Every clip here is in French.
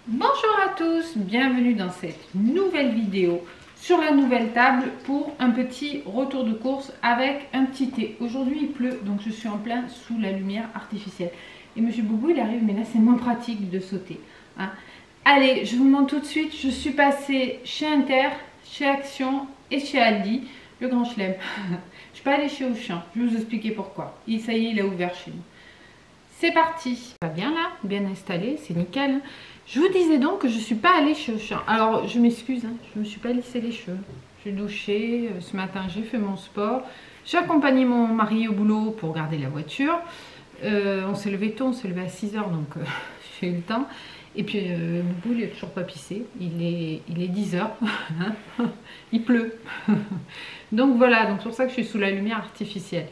Bonjour à tous, bienvenue dans cette nouvelle vidéo sur la nouvelle table pour un petit retour de course avec un petit thé. Aujourd'hui il pleut donc je suis en plein sous la lumière artificielle. Et Monsieur Boubou il arrive, mais là c'est moins pratique de sauter. Hein. Allez, je vous montre tout de suite, je suis passée chez Inter, chez Action et chez Aldi, le grand chelem. Je ne suis pas allée chez Auchan, je vais vous expliquer pourquoi. Et ça y est, il a ouvert chez nous. C'est parti. Ça va bien là, bien installé, c'est nickel. Je vous disais donc que je ne suis pas allée chez Auchan. Alors je m'excuse, hein, je ne me suis pas lissé les cheveux. J'ai douché, ce matin j'ai fait mon sport. J'ai accompagné mon mari au boulot pour garder la voiture. On s'est levé tôt, on s'est levé à 6 h donc j'ai eu le temps. Et puis Boubou il n'est toujours pas pissé, il est 10 h, il pleut. Donc voilà, donc c'est pour ça que je suis sous la lumière artificielle.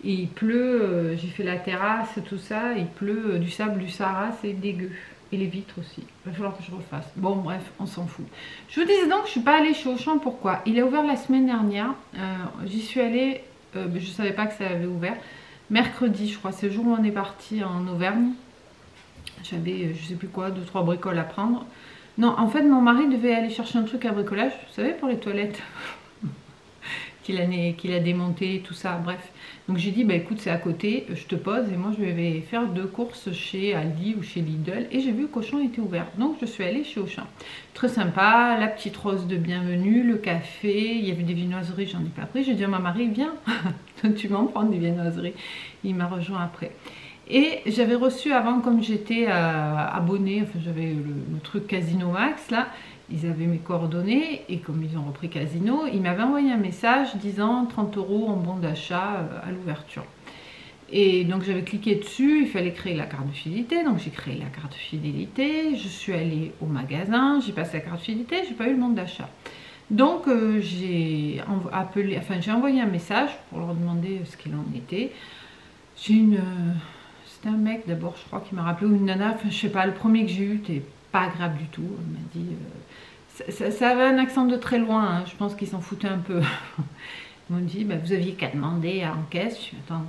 Et il pleut, j'ai fait la terrasse, tout ça, il pleut du sable du Sahara, c'est dégueu. Et les vitres aussi, il va falloir que je refasse. Bon bref, on s'en fout. Je vous disais donc que je ne suis pas allée chez Auchan, pourquoi? Il a ouvert la semaine dernière, j'y suis allée, je ne savais pas que ça avait ouvert. Mercredi, je crois, c'est le jour où on est parti en Auvergne. J'avais, je sais plus quoi, 2-3 bricoles à prendre. Non, en fait, mon mari devait aller chercher un truc à bricolage, vous savez, pour les toilettes. qu'il a démonté, tout ça, bref. Donc j'ai dit, bah écoute, c'est à côté, je te pose et moi je vais faire 2 courses chez Aldi ou chez Lidl. Et j'ai vu qu'Auchan était ouvert, donc je suis allée chez Auchan. Très sympa, la petite rose de bienvenue, le café, il y avait des viennoiseries, j'en ai pas pris. J'ai dit à mon mari, viens, tu vas en prendre des viennoiseries. Il m'a rejoint après. Et j'avais reçu avant, comme j'étais abonnée, enfin j'avais le truc Casino Max là, ils avaient mes coordonnées et comme ils ont repris Casino, ils m'avaient envoyé un message disant 30 € en bon d'achat à l'ouverture. Et donc j'avais cliqué dessus, il fallait créer la carte de fidélité, donc j'ai créé la carte de fidélité, je suis allée au magasin, j'ai passé la carte de fidélité, j'ai pas eu le bon d'achat. Donc j'ai envoyé un message pour leur demander ce qu'il en était. C'était un mec d'abord, je crois, qui m'a rappelé, ou une nana, enfin je sais pas, le premier que j'ai eu, t'es pas agréable du tout. Il m'a dit, ça avait un accent de très loin, hein, je pense qu'ils s'en foutaient un peu. Ils m'ont dit, bah, vous aviez qu'à demander en caisse. Je dis, attends,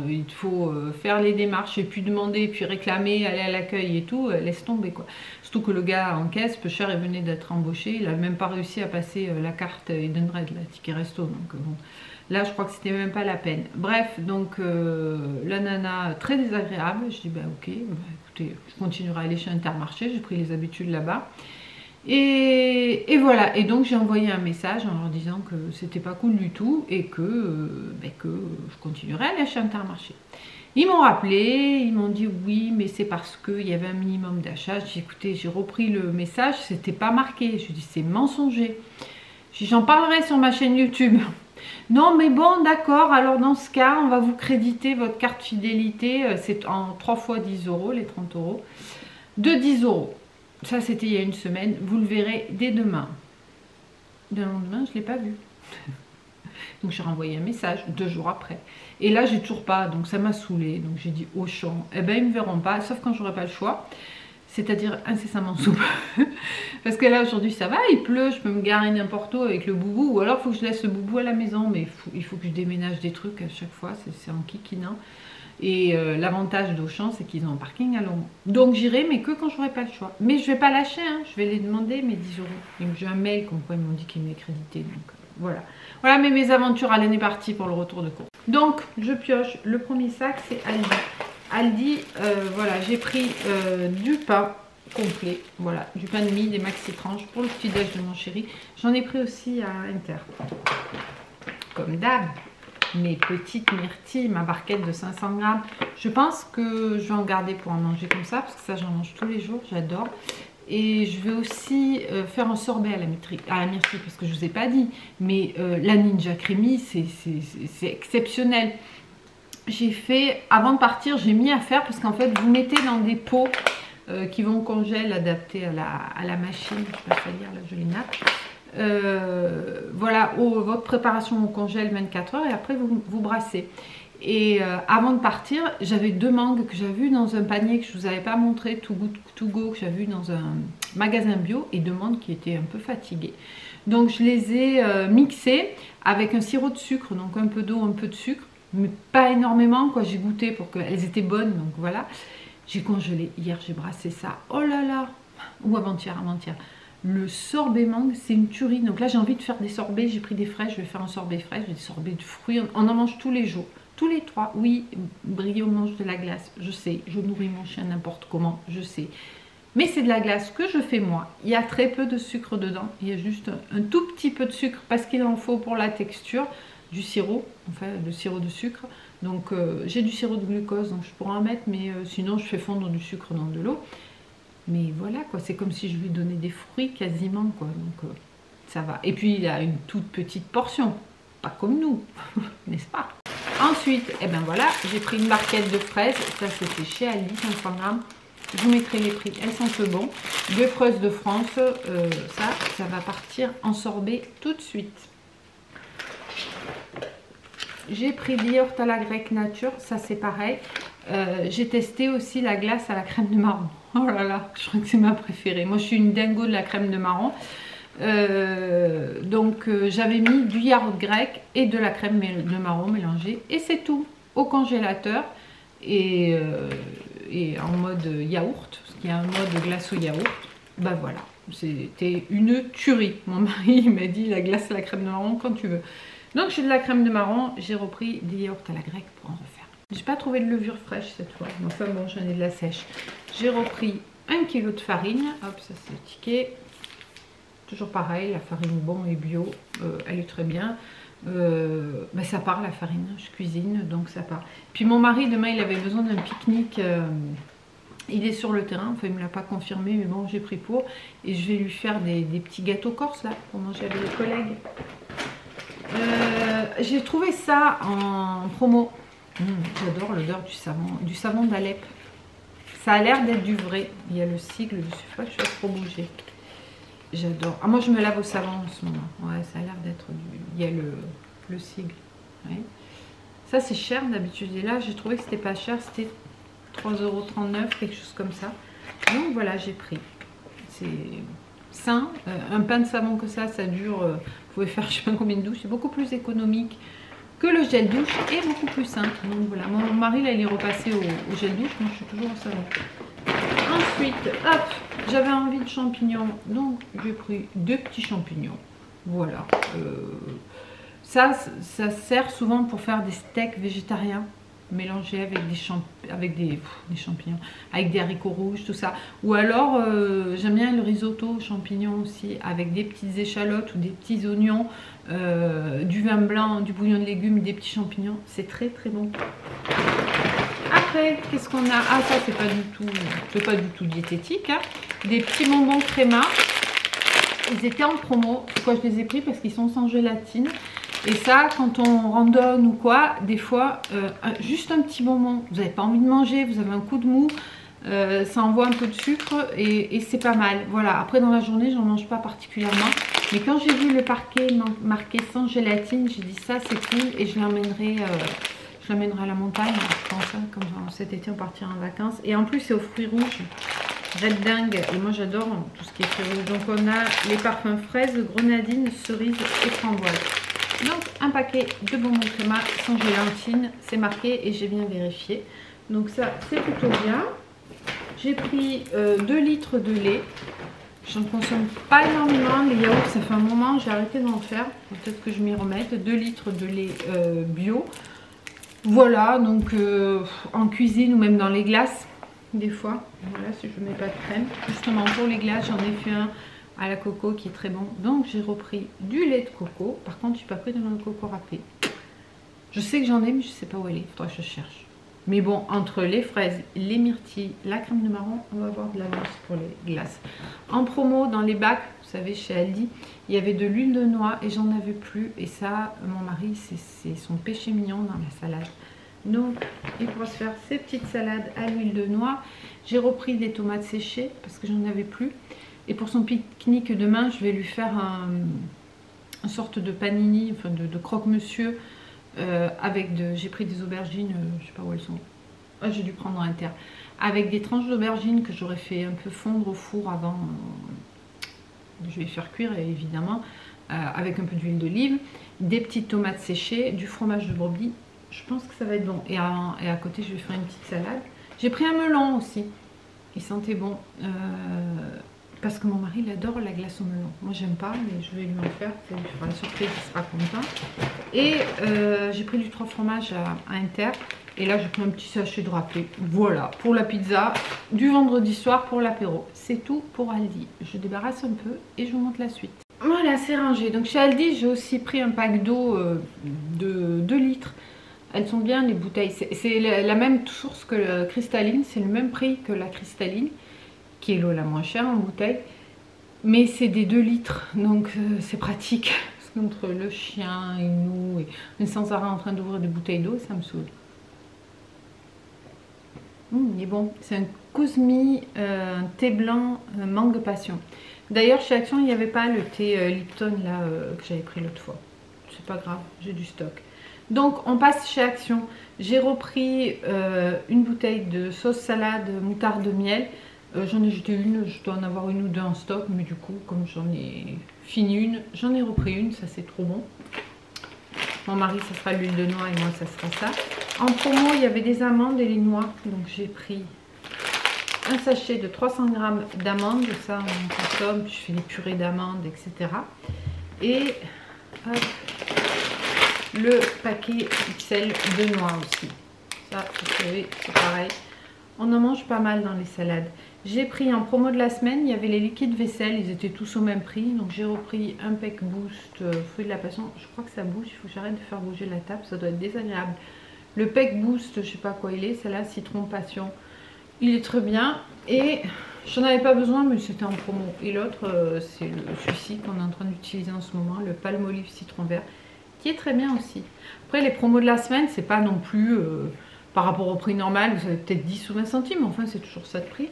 il faut faire les démarches et puis demander, puis réclamer, aller à l'accueil et tout, laisse tomber quoi. Surtout que le gars en caisse, peu cher, il venait d'être embauché, il a même pas réussi à passer la carte Edenred, la ticket resto, donc bon. Là, je crois que c'était même pas la peine. Bref, donc la nana très désagréable. Je dis bah ok, bah, écoutez, je continuerai à aller chez Intermarché. J'ai pris les habitudes là-bas. Et voilà. Et donc j'ai envoyé un message en leur disant que c'était pas cool du tout et que je continuerai à aller chez Intermarché. Ils m'ont rappelé, ils m'ont dit oui, mais c'est parce qu'il y avait un minimum d'achat. J'ai dit écoutez, j'ai repris le message, c'était pas marqué. Je dis c'est mensonger. J'en parlerai sur ma chaîne YouTube. Non mais bon d'accord, alors dans ce cas on va vous créditer votre carte fidélité, c'est en 3 fois 10 €, les 30 € de 10 €. Ça c'était il y a une semaine, vous le verrez dès demain. Le lendemain je ne l'ai pas vu. Donc j'ai renvoyé un message 2 jours après. Et là j'ai toujours pas, donc ça m'a saoulée. Donc j'ai dit Auchan, eh ben ils ne me verront pas, sauf quand j'aurai pas le choix. C'est-à-dire incessamment sous peu. Parce que là aujourd'hui ça va, il pleut, je peux me garer n'importe où avec le boubou. Ou alors il faut que je laisse le boubou à la maison. Mais il faut que je déménage des trucs à chaque fois, c'est en kikinant. Et l'avantage d'Auchan c'est qu'ils ont un parking à l'ombre. Donc j'irai mais que quand j'aurai pas le choix. Mais je vais pas lâcher, hein. Je vais les demander mes 10 €. J'ai un mail comme quoi ils m'ont dit qu'ils m'aient crédité. Donc voilà. Voilà mes aventures à l'année partie pour le retour de course. Donc je pioche, le premier sac c'est Aldi. Aldi, voilà, j'ai pris du pain complet, voilà, du pain de mie, des maxi tranches pour le petit déj de mon chéri. J'en ai pris aussi à Inter, comme d'hab, mes petites myrtilles, ma barquette de 500 grammes. Je pense que je vais en garder pour en manger comme ça, parce que ça j'en mange tous les jours, j'adore. Et je vais aussi faire un sorbet à la myrtille, parce que je ne vous ai pas dit, mais la Ninja Creamy, c'est exceptionnel. J'ai fait, avant de partir, j'ai mis à faire parce qu'en fait, vous mettez dans des pots qui vont au congèle, adaptés à la machine. Je ne sais pas si lire la jolie nappe. Voilà, votre préparation au congèle 24 h et après vous brassez. Et avant de partir, j'avais 2 mangues que j'avais vues dans un panier que je ne vous avais pas montré, Too Good To Go, que j'avais vu dans un magasin bio, et 2 mangues qui étaient un peu fatiguées. Donc je les ai mixées avec un sirop de sucre, donc un peu d'eau, un peu de sucre, mais pas énormément, quoi. J'ai goûté pour qu'elles étaient bonnes, donc voilà. J'ai congelé. Hier, j'ai brassé ça. Oh là là! Ou avant-hier, avant-hier. Le sorbet mangue, c'est une tuerie. Donc là, j'ai envie de faire des sorbets. J'ai pris des fraises, je vais faire un sorbet fraise, des sorbets de fruits. On en mange tous les jours. Tous les 3. Oui, Brio mange de la glace. Je sais, je nourris mon chien n'importe comment, je sais. Mais c'est de la glace que je fais moi. Il y a très peu de sucre dedans. Il y a juste un tout petit peu de sucre parce qu'il en faut pour la texture. Du sirop, enfin le sirop de sucre. Donc j'ai du sirop de glucose, donc je pourrais en mettre, mais sinon je fais fondre du sucre dans de l'eau. Mais voilà quoi, c'est comme si je lui donnais des fruits quasiment quoi, donc ça va. Et puis il a une toute petite portion, pas comme nous, n'est-ce pas? Ensuite, et ben voilà, j'ai pris une barquette de fraises, ça c'était chez Aldi, 500 grammes. Je vous mettrai les prix, elles sont peu bon. Deux fraises de France, ça va partir en sorbet tout de suite. J'ai pris des yaourts à la grecque nature, ça c'est pareil. J'ai testé aussi la glace à la crème de marron. Oh là là, je crois que c'est ma préférée. Moi je suis une dingo de la crème de marron. Donc j'avais mis du yaourt grec et de la crème de marron mélangée. Et c'est tout, au congélateur et en mode yaourt, parce qu'il y a un mode glace au yaourt. Bah voilà, c'était une tuerie. Mon mari m'a dit la glace à la crème de marron quand tu veux. Donc j'ai de la crème de marron, j'ai repris des yaourts à la grecque pour en refaire. J'ai pas trouvé de levure fraîche cette fois, enfin bon j'en ai de la sèche. J'ai repris 1 kg de farine, hop ça c'est le ticket. Toujours pareil, la farine bon et bio, elle est très bien. Bah ça part la farine, je cuisine donc ça part. Puis mon mari demain il avait besoin d'un pique-nique, il est sur le terrain, enfin il ne me l'a pas confirmé mais bon j'ai pris pour. Et je vais lui faire des petits gâteaux corses là pour manger avec les collègues. J'ai trouvé ça en promo. J'adore l'odeur du savon d'Alep. Ça a l'air d'être du vrai. Il y a le sigle dessus, il faut pas que je fasse trop bouger. J'adore. Ah, moi je me lave au savon en ce moment. Ouais, ça a l'air d'être du... Il y a le sigle. Ouais. Ça c'est cher d'habitude. Et là j'ai trouvé que c'était pas cher. C'était 3,39 €, quelque chose comme ça. Donc voilà, j'ai pris. C'est sain. Un pain de savon que ça dure... vous pouvez faire je sais pas combien de douches. C'est beaucoup plus économique que le gel douche et beaucoup plus simple. Donc voilà, mon mari là il est repassé au gel douche. Moi je suis toujours au savon. Ensuite, hop, j'avais envie de champignons, donc j'ai pris 2 petits champignons. Voilà. Ça sert souvent pour faire des steaks végétariens mélangés avec des champignons, avec des haricots rouges, tout ça. Ou alors, j'aime bien le risotto aux champignons aussi, avec des petites échalotes ou des petits oignons, du vin blanc, du bouillon de légumes, des petits champignons. C'est très très bon. Après, qu'est-ce qu'on a? Ah, ça, c'est pas du tout diététique. Hein. Des petits bonbons créma. Ils étaient en promo. Pourquoi je les ai pris? Parce qu'ils sont sans gélatine. Et ça, quand on randonne ou quoi, des fois, juste un petit bonbon. Vous n'avez pas envie de manger, vous avez un coup de mou. Ça envoie un peu de sucre et c'est pas mal. Voilà. Après, dans la journée, j'en mange pas particulièrement. Mais quand j'ai vu le paquet marqué sans gélatine, j'ai dit ça, c'est cool. Et je l'emmènerai... je l'amènerai à la montagne, je pense, hein, comme cet été on partira en vacances. Et en plus c'est aux fruits rouges, red dingue. Et moi j'adore tout ce qui est fruits rouges. Donc on a les parfums fraises, grenadine, cerise et framboise. Donc un paquet de bonbons créma sans gélatine, c'est marqué et j'ai bien vérifié. Donc ça c'est plutôt bien. J'ai pris 2 litres de lait. Je ne consomme pas énormément. Les yaourts, ça fait un moment, j'ai arrêté d'en faire. Peut-être que je m'y remette. 2 litres de lait bio. Voilà, donc en cuisine ou même dans les glaces, des fois. Voilà, si je ne mets pas de crème. Justement, pour les glaces, j'en ai fait un à la coco qui est très bon. Donc, j'ai repris du lait de coco. Par contre, je n'ai pas pris de lait de coco râpé. Je sais que j'en ai, mais je ne sais pas où elle est. Il faudra que je cherche. Mais bon, entre les fraises, les myrtilles, la crème de marron, on va avoir de l'avance pour les glaces. En promo, dans les bacs, vous savez, chez Aldi, il y avait de l'huile de noix et j'en avais plus. Et ça, mon mari, c'est son péché mignon dans la salade. Donc, il pourra se faire ses petites salades à l'huile de noix. J'ai repris des tomates séchées parce que j'en avais plus. Et pour son pique-nique demain, je vais lui faire une sorte de panini, enfin de croque-monsieur. J'ai pris des aubergines, je sais pas où elles sont. Ah, j'ai dû prendre un terre. Avec des tranches d'aubergines que j'aurais fait un peu fondre au four avant. Je vais faire cuire évidemment. avec un peu d'huile d'olive, des petites tomates séchées, du fromage de brebis. Je pense que ça va être bon. Et à côté, je vais faire une petite salade. J'ai pris un melon aussi. Il sentait bon. Parce que mon mari, il adore la glace au melon. Moi, j'aime pas, mais je vais lui en faire. Ça lui fera la surprise, il sera content. Et j'ai pris du 3 fromages à Inter. Et là, j'ai pris un petit sachet de râpé. Voilà, pour la pizza du vendredi soir pour l'apéro. C'est tout pour Aldi. Je débarrasse un peu et je vous montre la suite. Voilà, c'est rangé. Donc chez Aldi, j'ai aussi pris un pack d'eau de 2 litres. Elles sont bien, les bouteilles. C'est la même source que la cristalline. C'est le même prix que la cristalline, qui est l'eau la moins chère en bouteille, mais c'est des 2 litres, donc c'est pratique, parce qu'entre le chien et nous, et on est sans arrêt en train d'ouvrir des bouteilles d'eau, ça me saoule. Il est bon, c'est un Cosmi, un thé blanc mangue passion. D'ailleurs chez Action il n'y avait pas le thé Lipton là que j'avais pris l'autre fois, c'est pas grave, j'ai du stock. Donc on passe chez Action, j'ai repris une bouteille de sauce salade moutarde de miel. J'en ai jeté une, je dois en avoir une ou deux en stock, mais du coup, comme j'en ai fini une, j'en ai repris une, ça c'est trop bon. Mon mari, ça sera l'huile de noix et moi, ça sera ça. En promo, il y avait des amandes et les noix, donc j'ai pris un sachet de 300 g d'amandes, ça on consomme, je fais des purées d'amandes, etc. Et hop, le paquet XL de noix aussi. Ça, vous savez, c'est pareil. On en mange pas mal dans les salades. J'ai pris en promo de la semaine, il y avait les liquides vaisselle, ils étaient tous au même prix. Donc j'ai repris un Peck Boost fruit de la passion. Je crois que ça bouge, il faut que j'arrête de faire bouger la table, ça doit être désagréable. Le Peck Boost, je sais pas quoi il est, celle-là, citron passion. Il est très bien et j'en avais pas besoin mais c'était en promo. Et l'autre, c'est celui-ci qu'on est en train d'utiliser en ce moment, le Palmolive citron vert, qui est très bien aussi. Après les promos de la semaine, c'est pas non plus... par rapport au prix normal, vous avez peut-être 10 ou 20 centimes, enfin c'est toujours ça de prix.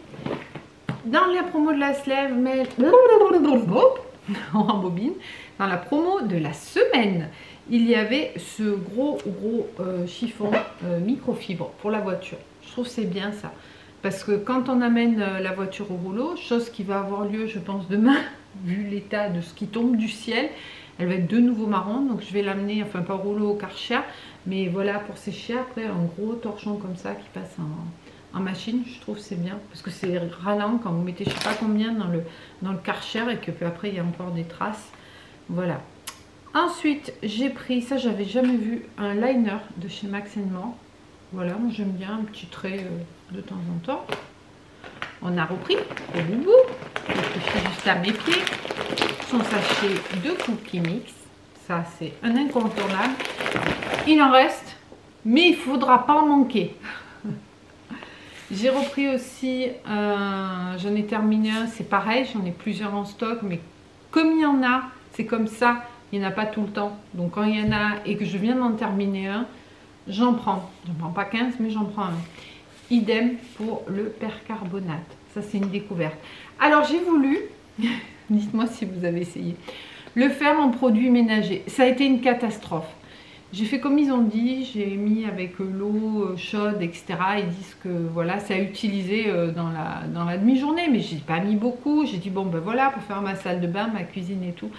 Dans la promo de la slève, mais en bobine, dans la promo de la semaine, il y avait ce gros chiffon microfibre pour la voiture. Je trouve que c'est bien ça. Parce que quand on amène la voiture au rouleau, chose qui va avoir lieu je pense demain, vu l'état de ce qui tombe du ciel, elle va être de nouveau marron, donc je vais l'amener, enfin pas au rouleau, au Karcher, mais voilà pour sécher après un gros torchon comme ça qui passe en machine, je trouve c'est bien, parce que c'est ralent quand vous mettez je sais pas combien dans le Karcher et que puis après il y a encore des traces, voilà. Ensuite j'ai pris, ça j'avais jamais vu, un liner de chez Max More, voilà, moi j'aime bien un petit trait de temps en temps. On a repris le boubou, qui est juste à mes pieds, son sachet de Cookie Mix, ça c'est un incontournable. Il en reste, mais il ne faudra pas en manquer. J'ai repris aussi, j'en ai terminé un, c'est pareil, j'en ai plusieurs en stock, mais comme il y en a, c'est comme ça, il n'y en a pas tout le temps. Donc quand il y en a et que je viens d'en terminer un, j'en prends. J'en prends pas 15, mais j'en prends un. Idem pour le percarbonate. Ça, c'est une découverte. Alors, j'ai voulu, dites-moi si vous avez essayé, le faire en produit ménager. Ça a été une catastrophe. J'ai fait comme ils ont dit, j'ai mis avec l'eau chaude, etc. Ils disent que voilà, c'est à utiliser dans la demi-journée, mais j'ai pas mis beaucoup. J'ai dit, bon, ben voilà, pour faire ma salle de bain, ma cuisine et tout.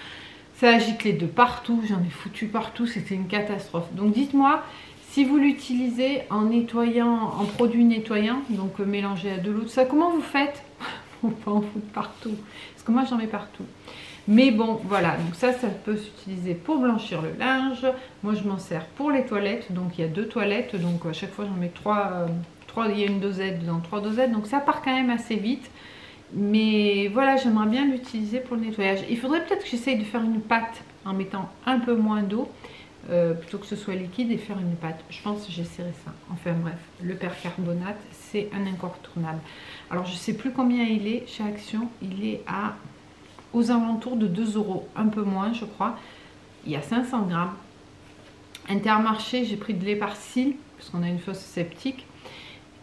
Ça a giclé de partout, j'en ai foutu partout, c'était une catastrophe. Donc, dites-moi, si vous l'utilisez en nettoyant, en produit nettoyant, donc mélangé à de l'eau, tout ça, comment vous faites pour pas en foutre partout? Parce que moi j'en mets partout. Mais bon, voilà, donc ça peut s'utiliser pour blanchir le linge. Moi je m'en sers pour les toilettes, donc il y a 2 toilettes, donc à chaque fois j'en mets 3, il y a une dosette dedans, 3 dosettes, donc ça part quand même assez vite. Mais voilà, j'aimerais bien l'utiliser pour le nettoyage. Il faudrait peut-être que j'essaye de faire une pâte en mettant un peu moins d'eau. Plutôt que ce soit liquide et faire une pâte. Je pense que j'essaierai ça. Enfin bref, le percarbonate, c'est un incontournable. Alors je sais plus combien il est chez Action. Il est aux alentours de 2 €, un peu moins je crois. Il y a 500 grammes. Intermarché, j'ai pris de lait par cils, parce qu'on a une fosse septique.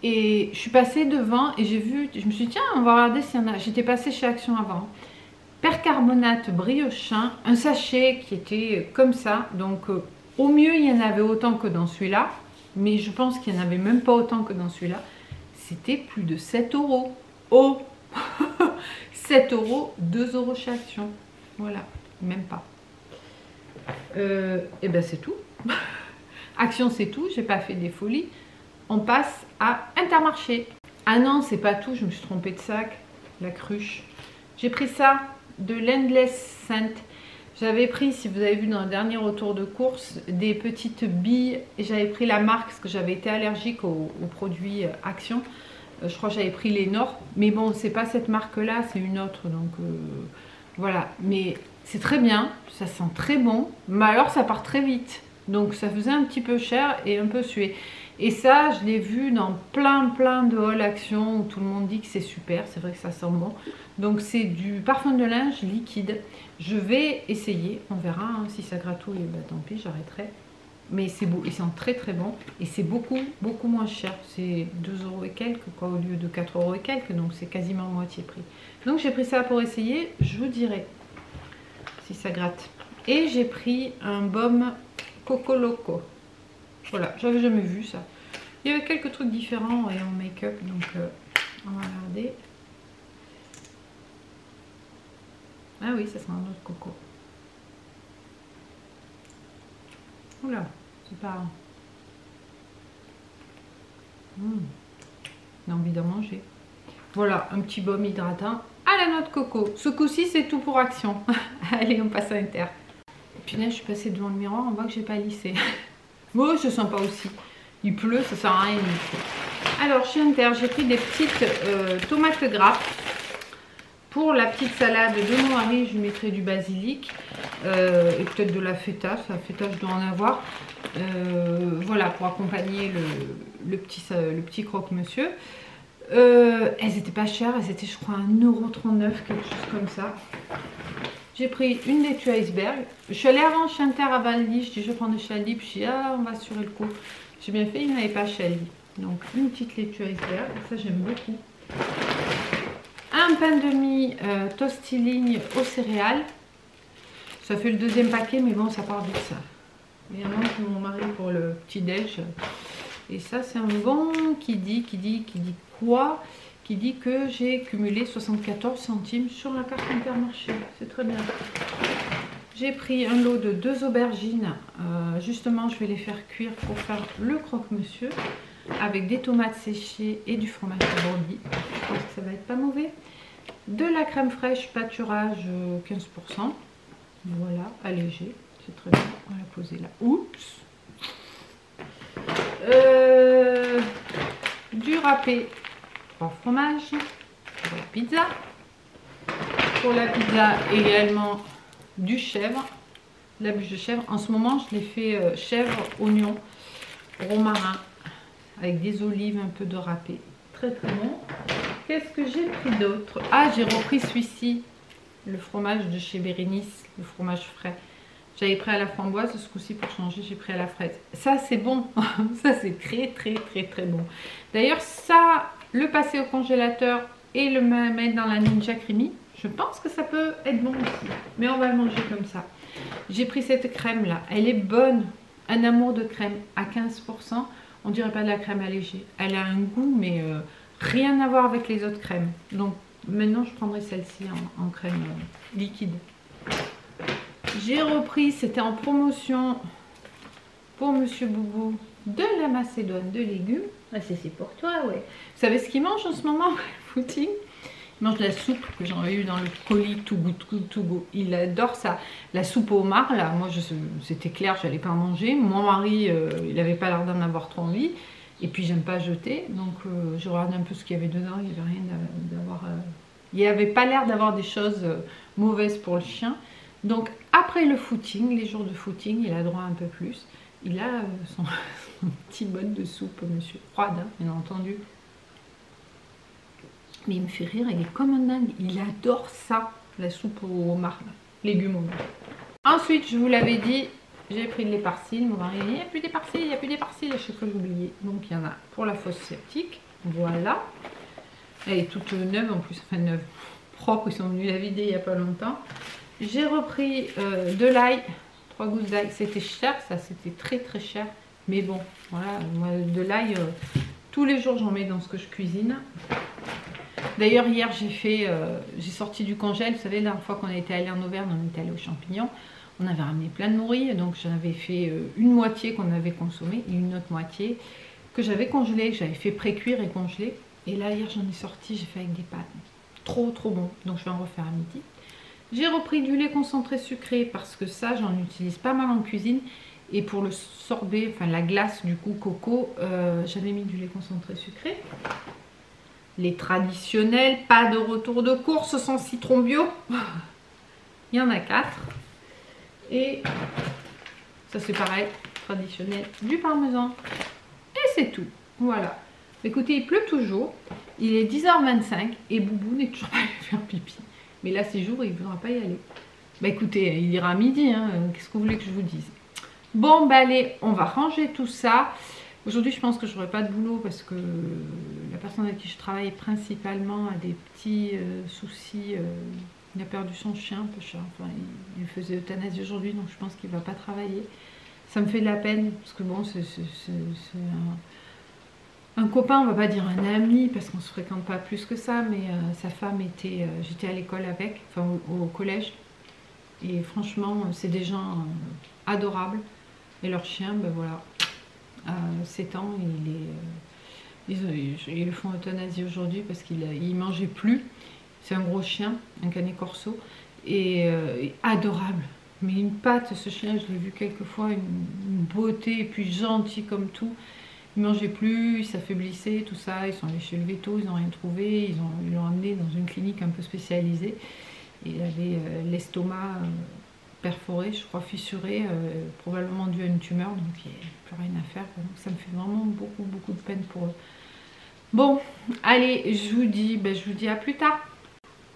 Et je suis passée devant et j'ai vu, je me suis dit tiens, on va regarder s'il y en a. J'étais passée chez Action avant. Percarbonate briochin, un sachet qui était comme ça, donc au mieux il y en avait autant que dans celui-là, mais je pense qu'il n'y en avait même pas autant que dans celui-là. C'était plus de 7 €. Oh 7 €, 2 € chez Action, voilà, même pas. Et ben c'est tout. Action, c'est tout, j'ai pas fait des folies. On passe à Intermarché. Ah non, c'est pas tout, je me suis trompée de sac. La cruche. J'ai pris ça de l'Endless Scent. J'avais pris, si vous avez vu dans le dernier retour de course, des petites billes. J'avais pris la marque parce que j'avais été allergique aux produits Action. Je crois que j'avais pris les Nord. Mais bon, c'est pas cette marque-là, c'est une autre. Donc voilà. Mais c'est très bien, ça sent très bon. Mais alors, ça part très vite. Donc ça faisait un petit peu cher et un peu sué. Et ça, je l'ai vu dans plein de hauls Action où tout le monde dit que c'est super. C'est vrai que ça sent bon. Donc c'est du parfum de linge liquide. Je vais essayer, on verra hein, si ça gratouille, bah, tant pis, j'arrêterai. Mais c'est beau, il sent très bon et c'est beaucoup moins cher. C'est 2 € et quelques quoi, au lieu de 4 € et quelques, donc c'est quasiment moitié prix. Donc j'ai pris ça pour essayer, je vous dirai si ça gratte. Et j'ai pris un baume Coco Loco. Voilà, j'avais jamais vu ça. Il y avait quelques trucs différents et en make-up, donc on va regarder. Ah oui, ça sent un autre coco. Oula, c'est pas... J'ai envie d'en manger. Voilà, un petit baume hydratant à la noix de coco. Ce coup-ci, c'est tout pour Action. Allez, on passe à Inter. Punaise, je suis passée devant le miroir, on voit que j'ai pas lissé. Bon, je sens pas aussi. Il pleut, ça sert à rien de lisser. Alors, chez Inter, j'ai pris des petites tomates grappes. Pour la petite salade de mon mari, je lui mettrai du basilic et peut-être de la feta. La feta, je dois en avoir. Voilà, pour accompagner le petit croque-monsieur. Elles n'étaient pas chères, elles étaient, je crois, 1,39 €, quelque chose comme ça. J'ai pris une laitue iceberg. Je suis allée avant chez Inter à Valdy. Je dis, je vais prendre chez Aldi. Puis je dis, ah, on va assurer le coup. J'ai bien fait, il n'y en avait pas chez Aldi. Donc, une petite laitue iceberg. Ça, j'aime beaucoup. Un pain de mie tostiline aux céréales. Ça fait le deuxième paquet, mais bon, ça part vite ça. Il y en a pour mon mari pour le petit déj. Et ça, c'est un bon qui dit quoi? Qui dit que j'ai cumulé 74 centimes sur la carte Intermarché. C'est très bien. J'ai pris un lot de 2 aubergines. Justement, je vais les faire cuire pour faire le croque-monsieur. Avec des tomates séchées et du fromage de brebis. Je pense que ça va être pas mauvais. De la crème fraîche pâturage 15%. Voilà, allégé. C'est très bien. On va la poser là. Oups. Du râpé en fromage. Pour la pizza. Pour la pizza également du chèvre. La bûche de chèvre. En ce moment, je l'ai fait chèvre, oignon, romarin. Avec des olives, un peu de râpé. Très bon. Qu'est-ce que j'ai pris d'autre? Ah, j'ai repris celui-ci. Le fromage de chez Bérénice. Le fromage frais. J'avais pris à la framboise. Ce coup-ci, pour changer, j'ai pris à la fraise. Ça, c'est bon. Ça, c'est très bon. D'ailleurs, ça, le passer au congélateur et le mettre dans la Ninja Creamy, je pense que ça peut être bon aussi. Mais on va le manger comme ça. J'ai pris cette crème-là. Elle est bonne. Un amour de crème à 15%. On dirait pas de la crème allégée. Elle a un goût, mais rien à voir avec les autres crèmes. Donc maintenant, je prendrai celle-ci en crème liquide. J'ai repris, c'était en promotion pour Monsieur Boubou, de la Macédoine de légumes. Ah, c'est pour toi, ouais. Vous savez ce qu'il mange en ce moment, footing? Il mange la soupe que j'en ai eu dans le colis Too Good. Il adore ça. La soupe au homard, là, moi, c'était clair, je n'allais pas en manger. Mon mari, il n'avait pas l'air d'en avoir trop envie. Et puis, j'aime pas jeter. Donc, je regardais un peu ce qu'il y avait dedans. Il n'y avait rien d'avoir... Il n'y avait pas l'air d'avoir des choses mauvaises pour le chien. Donc, après le footing, les jours de footing, il a droit à un peu plus. Il a son petit bol de soupe, monsieur. Froide, hein, bien entendu. Mais il me fait rire, il est comme un dingue. Il adore ça, la soupe au homard, légumes au homard. Ensuite, je vous l'avais dit, j'ai pris de l'éparcile. Mon mari dit, il n'y a plus d'éparcile, il n'y a plus d'éparcile. À chaque fois, j'oubliais. Donc, il y en a pour la fosse septique. Voilà. Elle est toute neuve en plus, enfin neuve, propre. Ils sont venus la vider il n'y a pas longtemps. J'ai repris de l'ail, 3 gousses d'ail. C'était cher, ça, c'était très cher. Mais bon, voilà, moi, de l'ail, tous les jours, j'en mets dans ce que je cuisine. D'ailleurs, hier, j'ai sorti du congèle. Vous savez, la dernière fois qu'on était allé en Auvergne, on était allé aux champignons. On avait ramené plein de nourris, donc j'en avais fait une moitié qu'on avait consommée et une autre moitié que j'avais congelée, que j'avais fait pré-cuire et congeler. Et là, hier, j'en ai sorti, j'ai fait avec des pâtes. Trop, trop bon. Donc, je vais en refaire à midi. J'ai repris du lait concentré sucré parce que ça, j'en utilise pas mal en cuisine. Et pour le sorbet, enfin la glace du coup coco, j'avais mis du lait concentré sucré. Les traditionnels, pas de retour de course sans citron bio. Il y en a 4. Et ça c'est pareil, traditionnel, du parmesan. Et c'est tout. Voilà. Écoutez, il pleut toujours. Il est 10h25 et Boubou n'est toujours pas allé faire pipi. Mais là, ces jours, il ne voudra pas y aller. Bah écoutez, il ira à midi. Hein. Qu'est-ce que vous voulez que je vous dise? Bon, bah allez, on va ranger tout ça. Aujourd'hui, je pense que je n'aurai pas de boulot parce que la personne avec qui je travaille principalement a des petits soucis. Il a perdu son chien, un peu cher. Enfin, il faisait euthanasie aujourd'hui, donc je pense qu'il ne va pas travailler. Ça me fait de la peine parce que bon, c'est un copain, on va pas dire un ami parce qu'on se fréquente pas plus que ça, mais sa femme était, j'étais à l'école avec, enfin au collège, et franchement, c'est des gens adorables. Et leur chien, ben voilà, à 7 ans, ils le font euthanasie aujourd'hui parce qu'il mangeait plus. C'est un gros chien, un canet corso, et adorable. Mais une patte, ce chien, je l'ai vu quelques fois, une beauté, et puis gentil comme tout. Il mangeait plus, il s'affaiblissait, tout ça. Ils sont allés chez le véto, ils n'ont rien trouvé. Ils l'ont emmené dans une clinique un peu spécialisée. Il avait l'estomac perforé, je crois fissuré, probablement dû à une tumeur, donc il n'y a plus rien à faire. Donc ça me fait vraiment beaucoup, beaucoup de peine pour eux. Bon, allez, je vous dis à plus tard.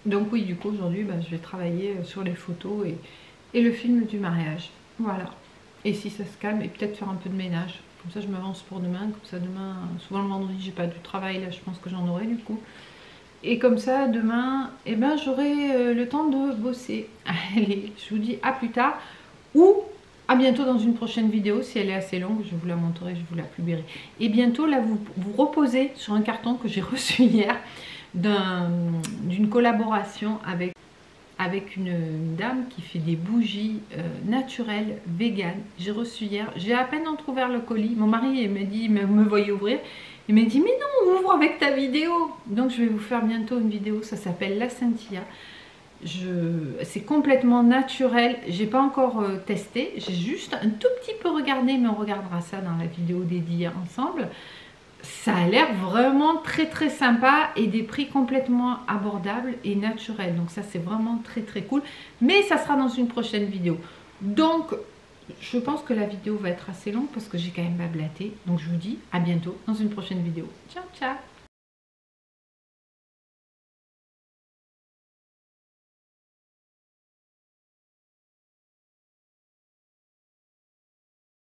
Donc oui, du coup, aujourd'hui, je vais travailler sur les photos et le film du mariage. Voilà. Et si ça se calme, et peut-être faire un peu de ménage. Comme ça, je m'avance pour demain. Comme ça, demain, souvent le vendredi, j'ai pas du travail. Là, je pense que j'en aurai du coup. Et comme ça, demain, eh ben, j'aurai le temps de bosser. Allez, je vous dis à plus tard. Ou à bientôt dans une prochaine vidéo. Si elle est assez longue, je vous la montrerai, je vous la publierai. Et bientôt, là, vous reposez sur un carton que j'ai reçu hier d'une collaboration avec une dame qui fait des bougies naturelles, véganes. J'ai reçu hier, j'ai à peine entrouvert le colis. Mon mari me voyait ouvrir. Il m'a dit, mais non, ouvre avec ta vidéo. Donc je vais vous faire bientôt une vidéo, ça s'appelle La Scintilla. C'est complètement naturel, j'ai pas encore testé, j'ai juste un tout petit peu regardé, mais on regardera ça dans la vidéo dédiée ensemble. Ça a l'air vraiment très très sympa et des prix complètement abordables et naturels. Donc ça c'est vraiment très très cool. Mais ça sera dans une prochaine vidéo. Donc je pense que la vidéo va être assez longue parce que j'ai quand même bablaté. Donc je vous dis à bientôt dans une prochaine vidéo. Ciao ciao.